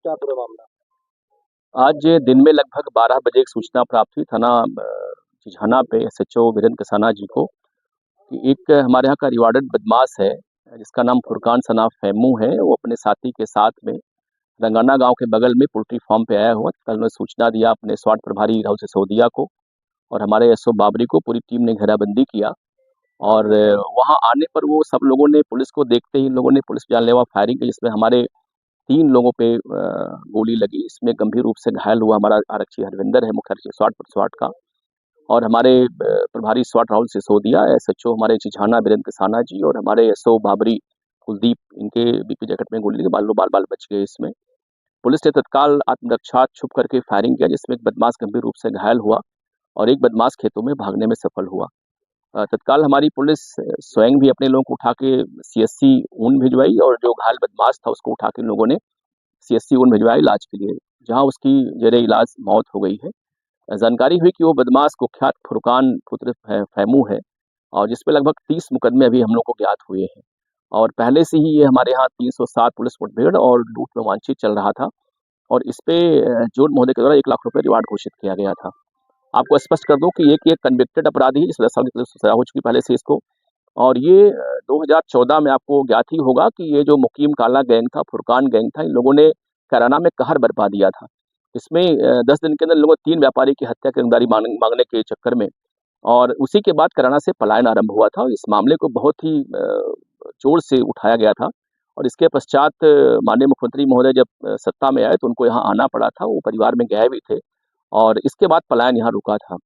क्या पूरा मामला? आज दिन में लगभग 12 बजे एक सूचना प्राप्त हुई थाना चिझाना पे एसएचओ वीरेंद्र कसाना जी को कि एक हमारे यहाँ का रिवार्डेड बदमाश है जिसका नाम फुरकान सना फैमू है। वो अपने साथी के साथ में रंगाना गांव के बगल में पोल्ट्री फार्म पे आया हुआ। कल उन्होंने सूचना दिया अपने स्वाट प्रभारी राहुल सिसोदिया को और हमारे एसओ बाबरी को। पूरी टीम ने घेराबंदी किया और वहां आने पर वो सब लोगों ने पुलिस को देखते ही इन लोगों ने पुलिस जानलेवा फायरिंग की, जिसमें हमारे 3 लोगों पे गोली लगी। इसमें गंभीर रूप से घायल हुआ हमारा आरक्षी हरविंदर है, मुख्य आरक्षी स्वाट का, और हमारे प्रभारी स्वाट राहुल सिसोदिया, एसएचओ हमारे चिझाना वीरेंद्र कसाना जी और हमारे एसओ बाबरी कुलदीप, इनके बीपी जैकेट में गोली लगी, बाल बच गए। इसमें पुलिस ने तत्काल आत्मरक्षा छुप करके फायरिंग किया, जिसमें एक बदमाश गंभीर रूप से घायल हुआ और एक बदमाश खेतों में भागने में सफल हुआ। तत्काल हमारी पुलिस स्वयं भी अपने लोगों को उठा के सीएससी ऊन भिजवाई और जो घायल बदमाश था उसको उठा के लोगों ने सीएससी ऊन भिजवाया इलाज के लिए, जहां उसकी जेरे इलाज मौत हो गई है। जानकारी हुई कि वो बदमाश कुख्यात फुरकान पुत्र फैमू है और जिसपे लगभग 30 मुकदमे अभी हम लोग को ज्ञात हुए हैं और पहले से ही ये हमारे यहाँ 307 पुलिस मुठभेड़ और लूट में वांछित चल रहा था और इस पे जोन महोदय के द्वारा 1 लाख रुपए रिवार्ड घोषित किया गया था। आपको स्पष्ट कर दूं कि ये कन्विक्टेड अपराधी है, जिस 10 साल की सजा हो चुकी पहले से इसको, और ये 2014 में आपको ज्ञात ही होगा कि ये जो मुकीम काला गैंग था, फुरकान गैंग था, इन लोगों ने कैराना में कहर बरपा दिया था। इसमें 10 दिन के अंदर लोगों 3 व्यापारी की हत्या की रंगदारी मांगने के चक्कर में, और उसी के बाद कैराना से पलायन आरंभ हुआ था। इस मामले को बहुत ही जोर से उठाया गया था और इसके पश्चात माननीय मुख्यमंत्री महोदय जब सत्ता में आए तो उनको यहाँ आना पड़ा था। वो परिवार में गए भी थे और इसके बाद पलायन यहाँ रुका था।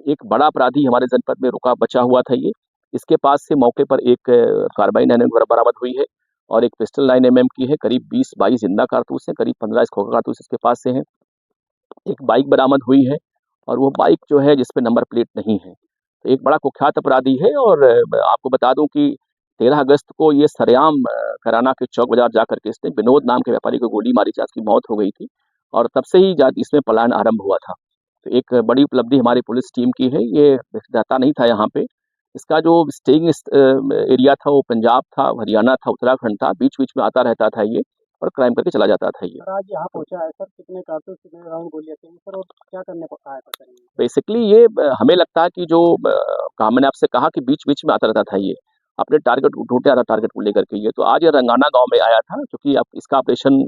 एक बड़ा अपराधी हमारे जनपद में रुका बचा हुआ था ये। इसके पास से मौके पर एक कार्बाइन बरामद हुई है और एक पिस्टल 9 mm की है। करीब 20-22 जिंदा कारतूस है, करीब 15 खोखा कारतूस इसके पास से हैं। एक बाइक बरामद हुई है और वो बाइक जो है जिसपे नंबर प्लेट नहीं है। तो एक बड़ा कुख्यात अपराधी है और आपको बता दूं कि 13 अगस्त को ये सरेआम कैराना के चौक बाजार जाकर के इसने विनोद नाम के व्यापारी को गोली मारी, जिसकी मौत हो गई थी और तब से ही इसमें पलायन आरंभ हुआ था। तो एक बड़ी उपलब्धि हमारी पुलिस टीम की है। ये रहता नहीं था यहाँ पे, इसका जो स्टेइंग एरिया था वो पंजाब था, हरियाणा था, उत्तराखंड था, बीच बीच में आता रहता था ये और क्राइम करके चला जाता था ये। आज यहाँ पहुंचा है सर, कितने कारतूस कितने राउंड गोलियां थी सर और क्या करने को आया था सर? बेसिकली ये हमें लगता है कि जो कहा मैंने आपसे कहा कि बीच बीच में आता रहता था ये, अपने टारगेट ढूंढते आ रहा टारगेट को लेकर के ये। तो आज ये रंगाना गांव में आया था क्योंकि अब इसका ऑपरेशन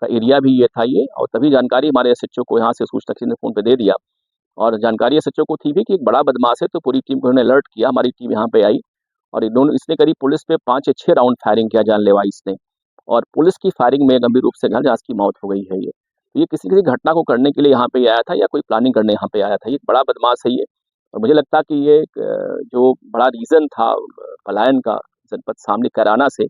का एरिया भी ये था ये, और तभी जानकारी हमारे एसएचओ को यहाँ से सूचना ने फोन पे दे दिया और जानकारी एसएचओ को थी भी कि एक बड़ा बदमाश है, तो पूरी टीम को उन्होंने अलर्ट किया। हमारी टीम यहाँ पे आई और इसने करीब पुलिस पे 5 या 6 राउंड फायरिंग किया जानलेवा इसने, और पुलिस की फायरिंग में गंभीर रूप से घायल, जहाँ की मौत हो गई है ये। तो ये किसी घटना को करने के लिए यहाँ पे आया था या कोई प्लानिंग करने यहाँ पे आया था। ये बड़ा बदमाश है ये और मुझे लगता है कि ये जो बड़ा रीजन था पलायन का जनपद सामने कैराना से,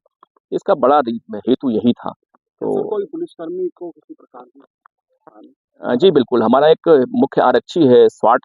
इसका बड़ा हेतु यही था। तो कोई पुलिसकर्मी को किसी प्रकार की जी बिल्कुल, हमारा एक मुख्य आरक्षी है स्वाट